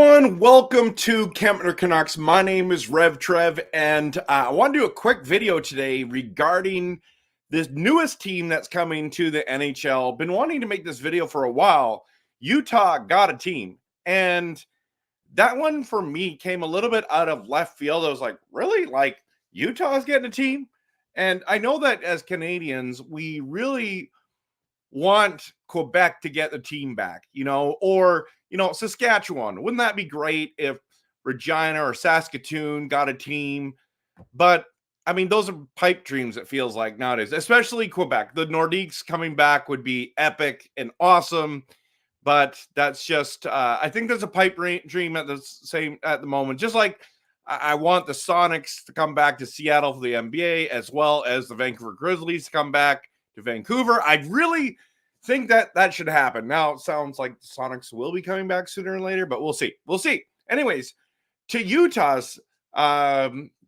everyone, welcome to Kempner Canucks. My name is RevTrev, and I want to do a quick video today regarding this newest team that's coming to the NHL. Been wanting to make this video for a while. Utah got a team, and that one for me came a little bit out of left field. I was like, really? Like, Utah's getting a team? And I know that as Canadians, we really want Quebec to get the team back, or Saskatchewan. Wouldn't that be great if Regina or Saskatoon got a team? But I mean, those are pipe dreams, it feels like nowadays, especially Quebec. The Nordiques coming back would be epic and awesome. But that's just, I think there's a pipe dream at the moment. Just like I want the Sonics to come back to Seattle for the NBA, as well as the Vancouver Grizzlies to come back to Vancouver. I really think that should happen. Now it sounds like the Sonics will be coming back sooner or later, but we'll see. We'll see. Anyways, to Utah's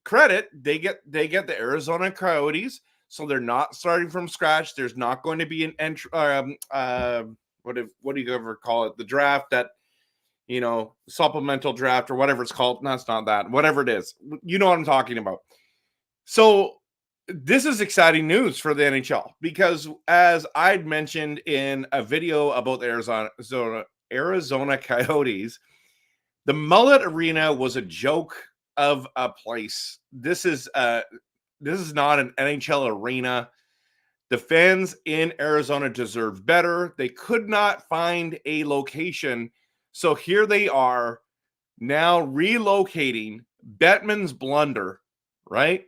credit, they get the Arizona Coyotes, so they're not starting from scratch. There's not going to be an entry. What do you ever call it? The draft that, supplemental draft or whatever it's called. No, it's not that. Whatever it is, you know what I'm talking about. So this is exciting news for the NHL because, as I'd mentioned in a video about the Arizona Coyotes, the Mullet Arena was a joke of a place. This is not an NHL arena. The fans in Arizona deserve better. They could not find a location, so here they are now relocating. Bettman's blunder, right?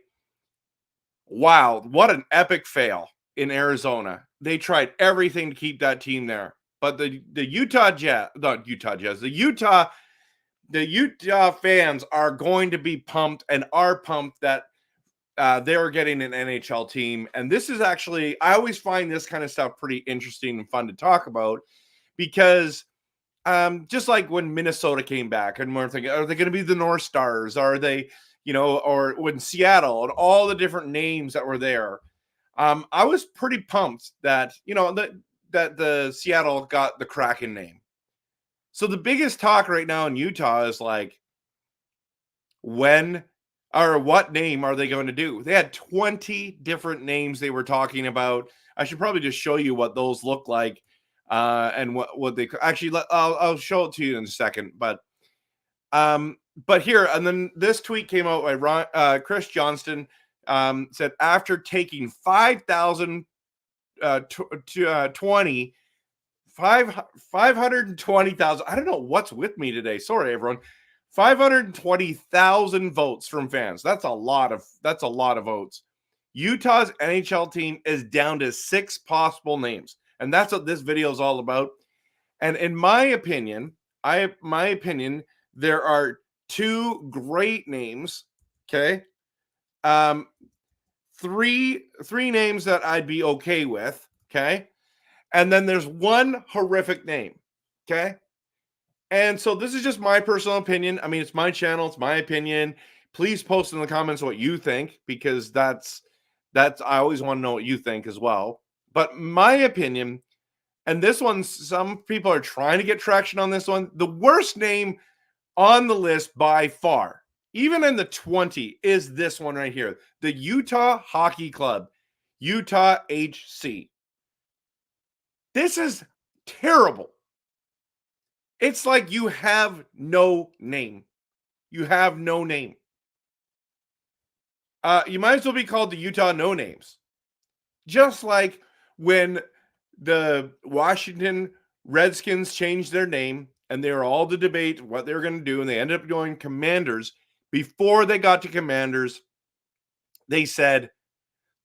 Wow, what an epic fail in Arizona. They tried everything to keep that team there. But the Utah fans are going to be pumped and are pumped that they're getting an NHL team. And this is actually, I always find this kind of stuff pretty interesting and fun to talk about because just like when Minnesota came back and we're thinking, are they going to be the North Stars? Are they, or when Seattle and all the different names that were there. I was pretty pumped that, that the Seattle got the Kraken name. So the biggest talk right now in Utah is like, when or what name are they going to do? They had 20 different names they were talking about. I should probably just show you what those look like and what they actually, I'll show it to you in a second. But here, and then this tweet came out by Chris Johnston, said after taking 5,020, 520,000. I don't know what's with me today. Sorry, everyone. 520,000 votes from fans. That's a lot of votes. Utah's NHL team is down to 6 possible names, and that's what this video is all about. And in my opinion, there are 2 great names. Okay. 3 names that I'd be okay with. Okay. And then there's 1 horrific name. Okay. And so this is just my personal opinion. I mean, it's my channel. It's my opinion. Please post in the comments what you think, because that's I always want to know what you think as well. But my opinion, and this one, some people are trying to get traction on this one. The worst name on the list by far, even in the 20, is this one right here. The Utah Hockey Club, Utah HC. This is terrible. It's like you have no name. You have no name. You might as well be called the Utah No Names. Just like when the Washington Redskins changed their name and they were all to debate what they were going to do, and they ended up going Commanders. Before they got to Commanders, they said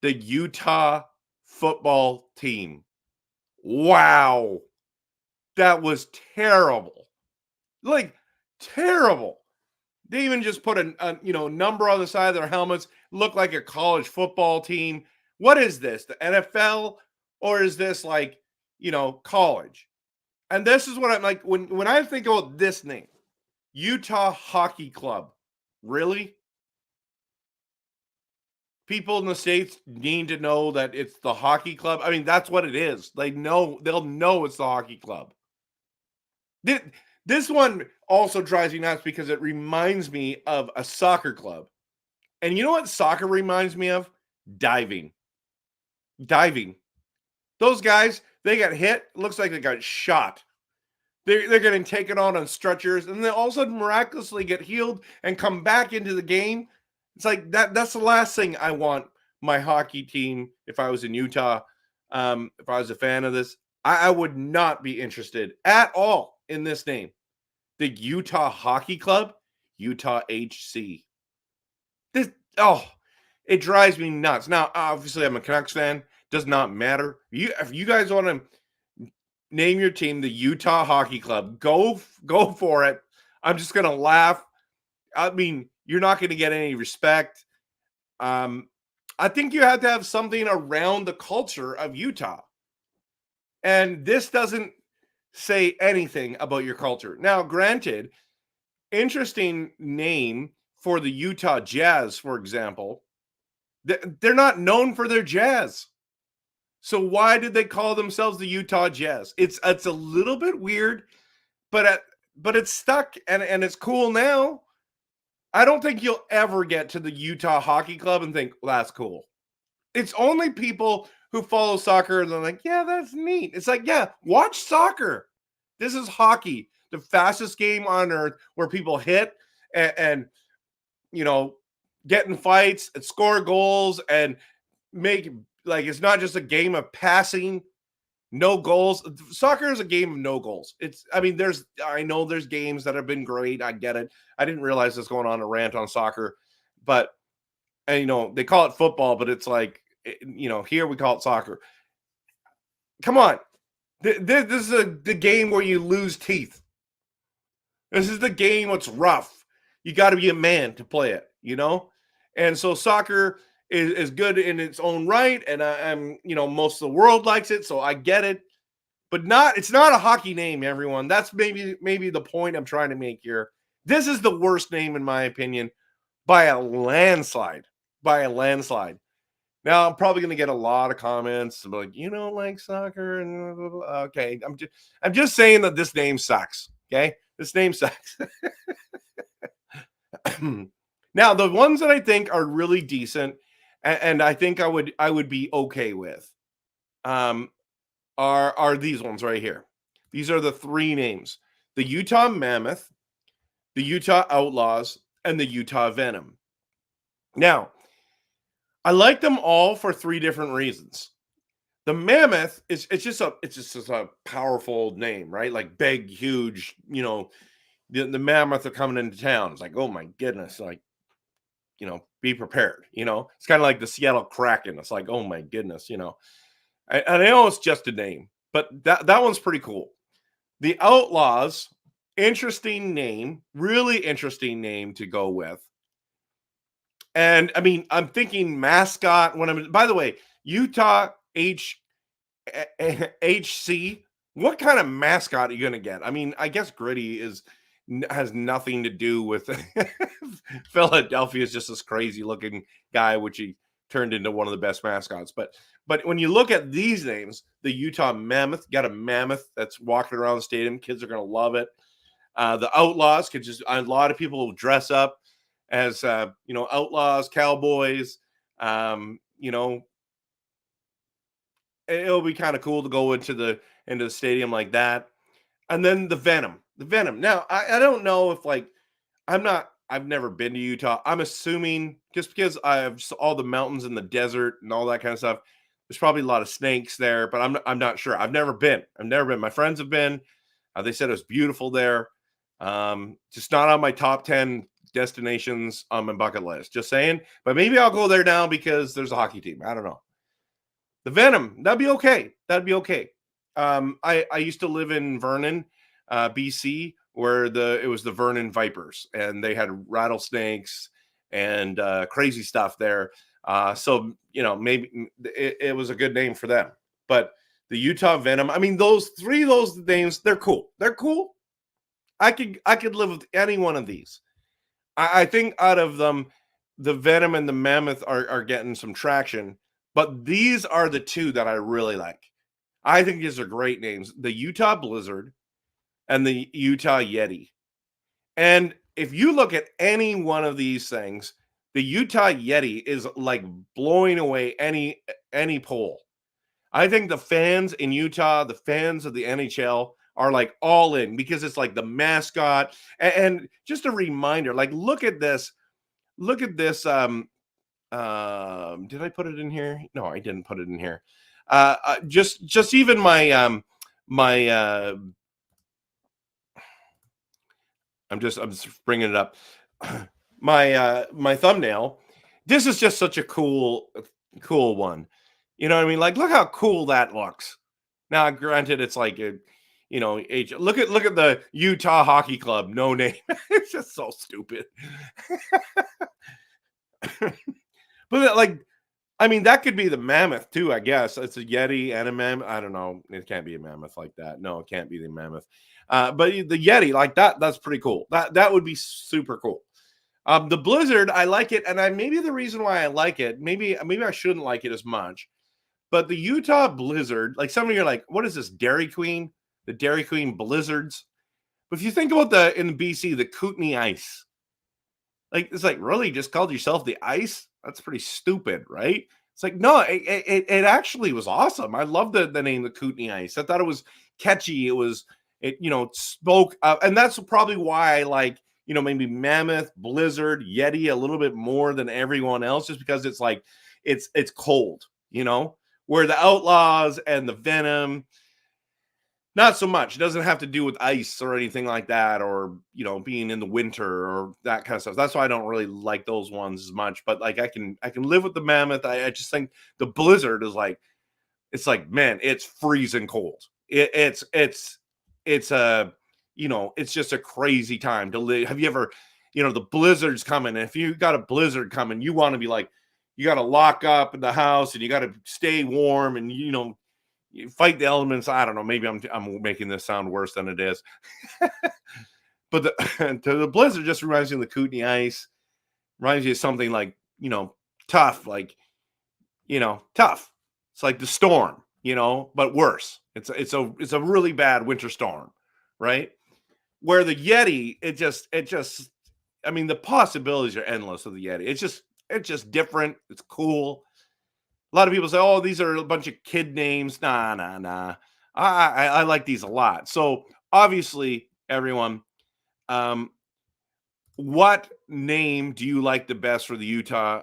the Utah football team. Wow. That was terrible. Like, terrible. They even just put a number on the side of their helmets, look like a college football team. What is this? The NFL? Or is this like, college? And this is what I'm like, when I think about this name, Utah Hockey Club. Really? People in the States need to know that it's the hockey club. I mean, that's what it is. They'll know it's the hockey club. This one also drives me nuts because it reminds me of a soccer club. And you know what soccer reminds me of? Diving. Diving. Those guys, they got hit. Looks like they got shot. They're getting taken on stretchers, and then all of a sudden miraculously get healed and come back into the game. It's like that's the last thing I want my hockey team, if I was in Utah, if I was a fan of this, I would not be interested at all in this name. The Utah Hockey Club, Utah HC. This, it drives me nuts. Now, obviously, I'm a Canucks fan. Does not matter. If you guys want to name your team the Utah Hockey Club, go for it. I'm just gonna laugh. I mean, you're not going to get any respect. I think you have to have something around the culture of Utah, and this doesn't say anything about your culture. Now, granted, interesting name for the Utah Jazz, for example. They're not known for their jazz. So why did they call themselves the Utah Jazz? It's a little bit weird, but it's stuck and it's cool now. I don't think you'll ever get to the Utah Hockey Club and think, well, that's cool. It's only people who follow soccer and they're like, yeah, that's neat. It's like, yeah, watch soccer. This is hockey, the fastest game on earth where people hit and you know, get in fights and score goals and make, like, it's not just a game of passing, no goals. Soccer is a game of no goals. I know there's games that have been great. I get it. I didn't realize this going on a rant on soccer, but, and, they call it football, but it's like, here we call it soccer. Come on. This is the game where you lose teeth. This is the game what's rough. You got to be a man to play it, And so soccer is good in its own right, and I'm most of the world likes it, so I get it. But it's not a hockey name, everyone. That's maybe the point I'm trying to make here. This is the worst name, in my opinion, by a landslide. By a landslide. Now, I'm probably going to get a lot of comments like, you don't like soccer, and okay. I'm just saying that this name sucks. Okay, this name sucks. Now, the ones that I think are really decent, and I think I would be okay with, are these ones right here. These are the three names: the Utah Mammoth, the Utah Outlaws, and the Utah Venom. Now, I like them all for three different reasons. The Mammoth it's just a powerful name, right? Like big, huge, the Mammoth are coming into town. It's like, oh my goodness, like, be prepared. It's kind of like the Seattle Kraken. It's like, oh my goodness, and I know it's just a name, but that one's pretty cool. The Outlaws, interesting name, really interesting name to go with. And I mean, I'm thinking mascot by the way, Utah HC, what kind of mascot are you going to get? I mean, I guess Gritty has nothing to do with Philadelphia is just this crazy looking guy, which he turned into one of the best mascots. But when you look at these names, the Utah Mammoth, got a mammoth that's walking around the stadium. Kids are going to love it. The Outlaws a lot of people will dress up as, outlaws, cowboys. It'll be kind of cool to go into the stadium like that. And then the Venom. Now, I don't know if, like, I've never been to Utah. I'm assuming just because I have all the mountains and the desert and all that kind of stuff, there's probably a lot of snakes there, but I'm not sure. I've never been. My friends have been. They said it was beautiful there. Just not on my top 10 destinations on my bucket list. Just saying. But maybe I'll go there now because there's a hockey team. I don't know. The Venom, that'd be okay. I used to live in Vernon, BC, where it was the Vernon Vipers, and they had rattlesnakes and crazy stuff there. So maybe it was a good name for them. But the Utah Venom, I mean, those names, they're cool. They're cool. I could live with any one of these. I think out of them, the Venom and the Mammoth are getting some traction, but these are the two that I really like. I think these are great names. The Utah Blizzard and the Utah Yeti. And if you look at any one of these things, the Utah Yeti is like blowing away any poll. I think the fans in Utah, the fans of the NHL are like all in because it's like the mascot. And just a reminder, like look at this. Look at this. Did I put it in here? No, I didn't put it in here. Just even my I'm just bringing it up. My thumbnail. This is just such a cool one. You know what I mean? Like, look how cool that looks. Now, granted, it's like a, age. Look at the Utah Hockey Club, no name. It's just so stupid. But like, I mean, that could be the mammoth too, I guess. It's a Yeti and a mammoth. I don't know. It can't be a mammoth like that. No, it can't be the mammoth. But the Yeti, like that's pretty cool. That would be super cool. The Blizzard, I like it, and maybe the reason why I like it, maybe I shouldn't like it as much, but the Utah Blizzard, like some of you are like, what is this, Dairy Queen? The Dairy Queen Blizzards? But if you think about in BC, the Kootenay Ice, like it's like, really just called yourself the Ice? That's pretty stupid, right? It's like, no, it actually was awesome. I love the name, the Kootenay Ice. I thought it was catchy. It spoke, and that's probably why I like, maybe Mammoth, Blizzard, Yeti a little bit more than everyone else, just because it's like, it's cold, where the Outlaws and the Venom, not so much. It doesn't have to do with ice or anything like that, or being in the winter or that kind of stuff. That's why I don't really like those ones as much. But like I can live with the Mammoth. I just think the Blizzard is like, it's like, man, it's freezing cold. It's a it's just a crazy time to live. Have you ever, the blizzard's coming? And if you got a blizzard coming, you want to be like, you got to lock up in the house and you got to stay warm and you fight the elements. I don't know. Maybe I'm making this sound worse than it is. But the blizzard just reminds me of the Kootenay Ice. Reminds you of something like, tough, like, tough. It's like the storm, but worse. It's a really bad winter storm, right? Where the Yeti, it just, I mean, the possibilities are endless with the Yeti. It's just different. It's cool. A lot of people say, oh, these are a bunch of kid names. Nah. I like these a lot. So obviously, everyone, what name do you like the best for the Utah?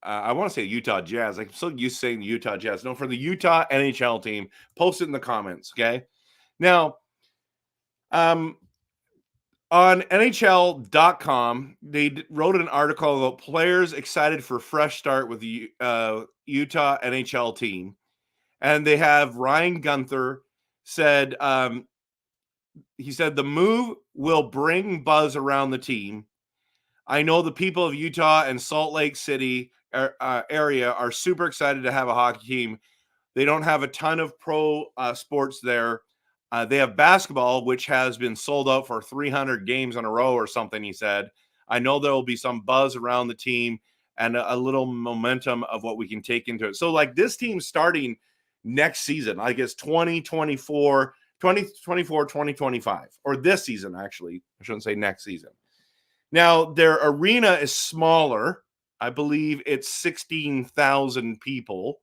I want to say Utah Jazz. I'm so used to saying the Utah Jazz. No, for the Utah NHL team, post it in the comments. Okay. Now, on NHL.com, they wrote an article about players excited for a fresh start with the Utah NHL team. And they have Ryan Gunther said, he said, the move will bring buzz around the team. I know the people of Utah and Salt Lake City area are super excited to have a hockey team. They don't have a ton of pro sports there. They have basketball, which has been sold out for 300 games in a row or something, he said. I know there will be some buzz around the team and a little momentum of what we can take into it. So, like, this team starting next season, I guess 2024, 2025, or this season, actually. I shouldn't say next season. Now, their arena is smaller. I believe it's 16,000 people.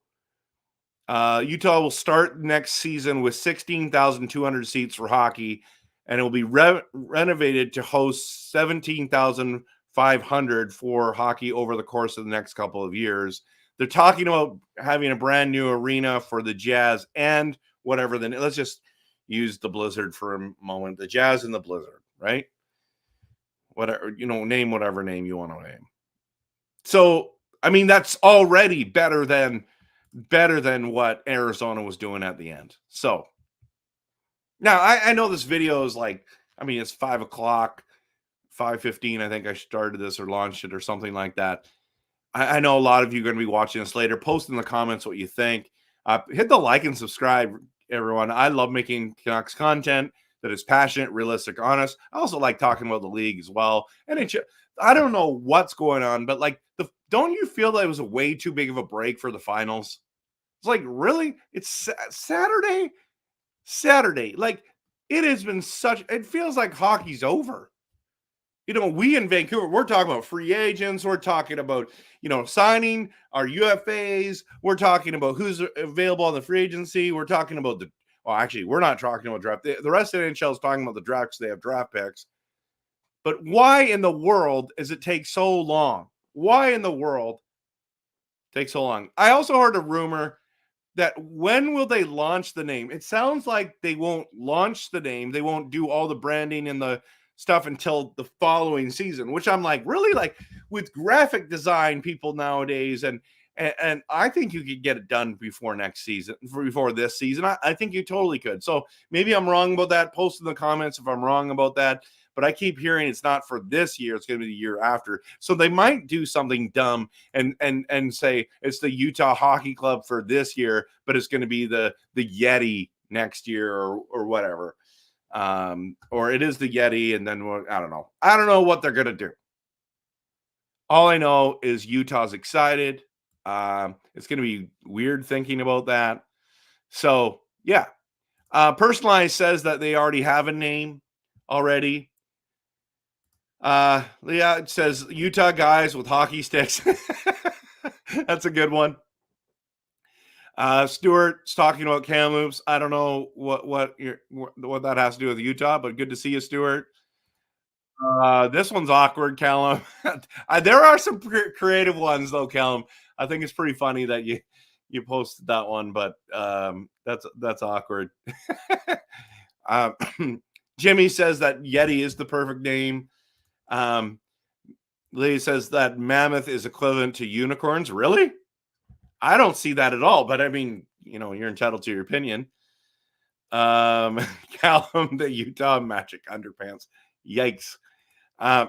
Utah will start next season with 16,200 seats for hockey, and it will be renovated to host 17,500 for hockey over the course of the next couple of years. They're talking about having a brand new arena for the Jazz and whatever. Then let's just use the Blizzard for a moment. The Jazz and the Blizzard, right? Whatever, name whatever name you want to name. So, I mean, that's already better than what Arizona was doing at the end. So now I know this video is like, I mean, it's 5 o'clock, 5:15. I think I started this or launched it or something like that. I know a lot of you are going to be watching this later. Post in the comments what you think. Hit the like and subscribe, everyone. I love making Canucks content that is passionate, realistic, honest. I also like talking about the league as well. And I don't know what's going on, but like, don't you feel that it was a way too big of a break for the finals? It's like, really? It's Saturday. Like, It has been it feels like hockey's over. We in Vancouver, we're talking about free agents. We're talking about, signing our UFAs. We're talking about who's available on the free agency. We're talking about actually, we're not talking about draft. The rest of the NHL is talking about the draft because they have draft picks. But why in the world does it take so long? Why in the world take so long? I also heard a rumor that when will they launch the name? It sounds like they won't launch the name. They won't do all the branding and the stuff until the following season, which I'm like, really? Like, with graphic design people nowadays, and I think you could get it done before next season, before this season. I think you totally could. So maybe I'm wrong about that. Post in the comments if I'm wrong about that. But I keep hearing it's not for this year. It's going to be the year after. So they might do something dumb and say it's the Utah Hockey Club for this year, but it's going to be the Yeti next year or whatever. Or it is the Yeti, and then I don't know. I don't know what they're going to do. All I know is Utah's excited. It's going to be weird thinking about that. So, yeah. Personalized says that they already have a name already. Yeah, it says Utah guys with hockey sticks. That's a good one. Stuart's talking about Kamloops. I don't know what that has to do with Utah, but good to see you, Stuart. This one's awkward, Callum. There are some creative ones though, Callum. I think it's pretty funny that you posted that one, but that's awkward. Jimmy says that Yeti is the perfect name. Lee says that mammoth is equivalent to unicorns. Really? I don't see that at all, but I mean, you're entitled to your opinion. Callum, the Utah Magic underpants. Yikes. Yeah,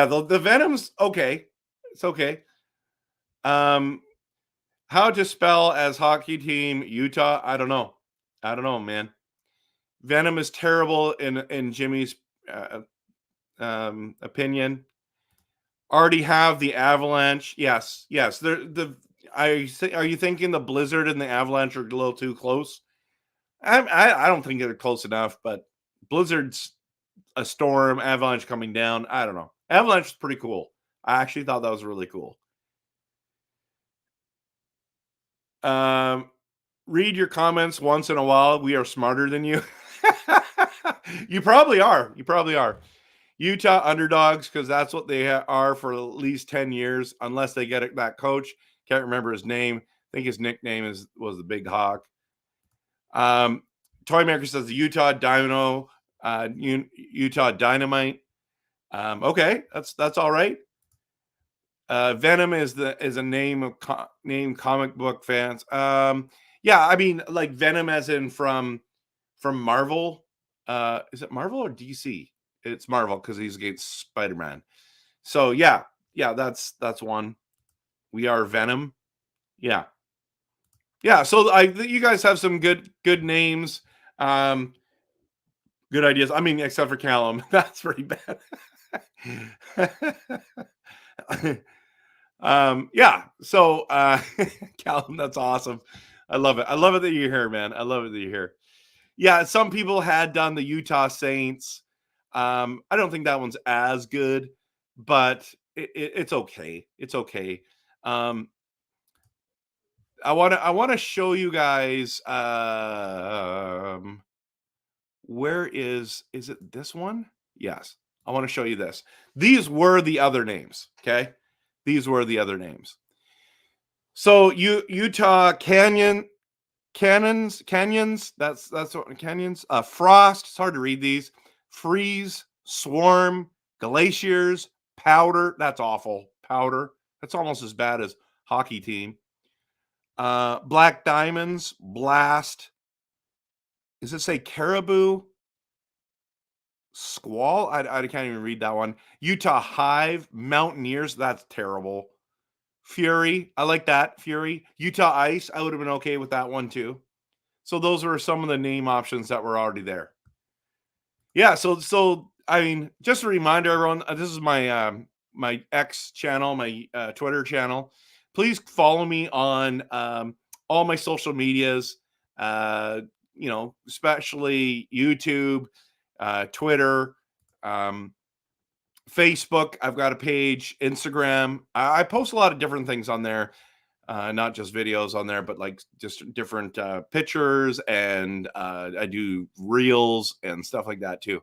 the Venom's okay. It's okay. How to spell as hockey team Utah? I don't know, man. Venom is terrible in Jimmy's opinion. Already have the Avalanche. Yes. Are you thinking the Blizzard and the Avalanche are a little too close? I don't think they're close enough, but Blizzard's a storm, Avalanche coming down. I don't know. Avalanche is pretty cool. I actually thought that was really cool. Read your comments once in a while. We are smarter than you. You probably are. Utah underdogs, because that's what they are for at least 10 years, unless they get that coach. Can't remember his name. I think his nickname was the Big Hawk. Toymaker says the Utah Dynamo, Utah Dynamite. Okay, that's all right. Venom is a name comic book fans. Yeah, I mean, like Venom as in from Marvel. Is it Marvel or DC? It's Marvel because he's against Spider-Man. So yeah, that's one. We are Venom. Yeah. So you guys have some good names, good ideas. I mean, except for Callum, that's pretty bad. Yeah. So Callum, that's awesome. I love it. I love it that you're here, man. I love it that you're here. Yeah, some people had done the Utah Saints. I don't think that one's as good, but it's okay. It's okay. I want to show you guys. Where is it? This one? Yes. I want to show you this. These were the other names. Okay, these were the other names. So Utah Canyons. That's what canyons. Frost. It's hard to read these. Freeze, Swarm, Glaciers, Powder. That's awful. Powder. That's almost as bad as hockey team. Black Diamonds, Blast. Does it say Caribou? Squall? I can't even read that one. Utah Hive, Mountaineers. That's terrible. Fury. I like that. Fury. Utah Ice. I would have been okay with that one too. So those were some of the name options that were already there. Yeah, so I mean, just a reminder, everyone. This is my my X channel, my Twitter channel. Please follow me on all my social medias. especially YouTube, Twitter, Facebook. I've got a page, Instagram. I post a lot of different things on there, not just videos on there, but like just different pictures, and I do reels and stuff like that too.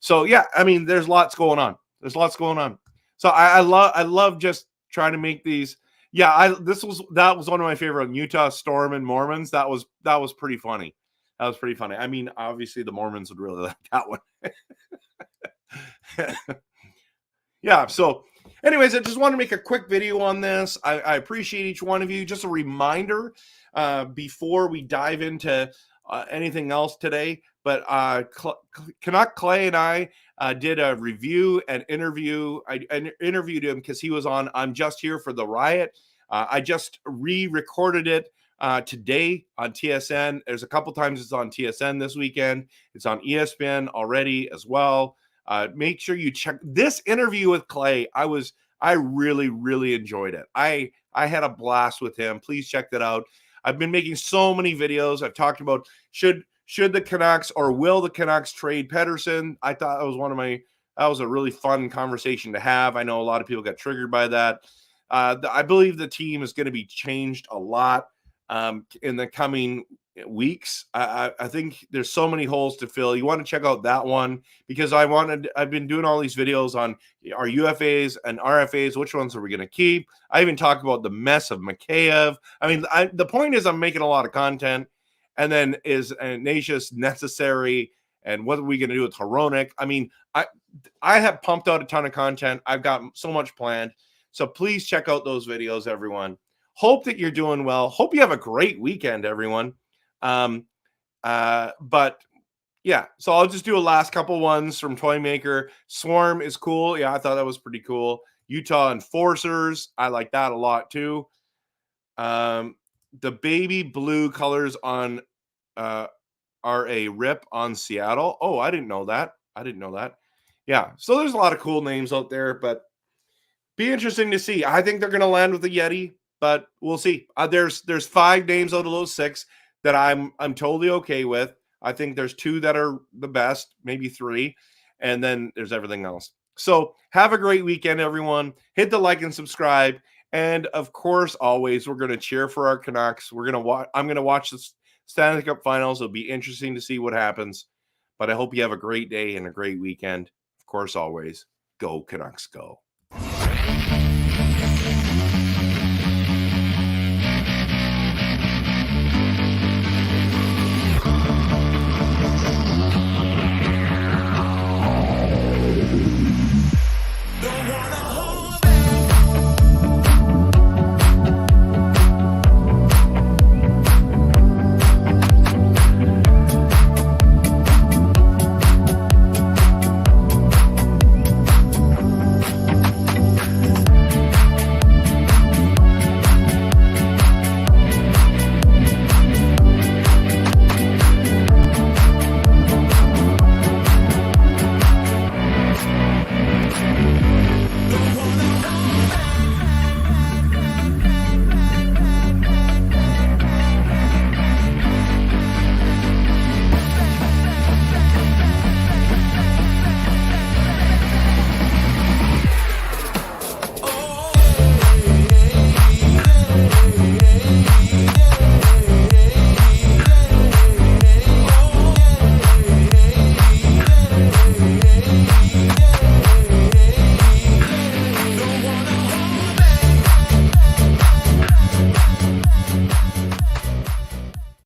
So yeah, I mean, there's lots going on. So I love just trying to make these. Yeah, that was one of my favorite, Utah Storm and Mormons. That was pretty funny. I mean, obviously the Mormons would really like that one. Yeah. So anyways, I just want to make a quick video on this. I appreciate each one of you. Just a reminder before we dive into anything else today, but Canuck Clay and I did a review and interview. I interviewed him because he was on I'm Just Here for the Riot. I just re-recorded it today on TSN. There's a couple times it's on TSN this weekend. It's on ESPN already as well. Make sure you check this interview with Clay. I really, really enjoyed it. I had a blast with him. Please check that out. I've been making so many videos. I've talked about should the Canucks or will the Canucks trade Pettersson. I thought that was a really fun conversation to have. I know a lot of people got triggered by that. I believe the team is going to be changed a lot in the coming weeks. I think there's so many holes to fill. You want to check out that one because I've been doing all these videos on our UFAs and RFAs. Which ones are we going to keep? I even talked about the mess of Mikheyev. I mean, the point is I'm making a lot of content, and then is Ignatius necessary? And what are we going to do with Hronek? I mean, I have pumped out a ton of content. I've got so much planned. So please check out those videos, everyone. Hope that you're doing well. Hope you have a great weekend, everyone. But yeah, so I'll just do a last couple ones from Toymaker. Swarm is cool. Yeah, I thought that was pretty cool. Utah Enforcers, I like that a lot too. The baby blue colors on are a rip on Seattle. Oh, I didn't know that. Yeah, so there's a lot of cool names out there, but be interesting to see. I think they're going to land with the Yeti, but we'll see. There's 5 names out of those 6 that I'm totally okay with. I think there's 2 that are the best, maybe 3, and then there's everything else. So have a great weekend, everyone. Hit the like and subscribe, and of course, always we're going to cheer for our Canucks. I'm going to watch the Stanley Cup Finals. It'll be interesting to see what happens, but I hope you have a great day and a great weekend. Of course, always go Canucks, go.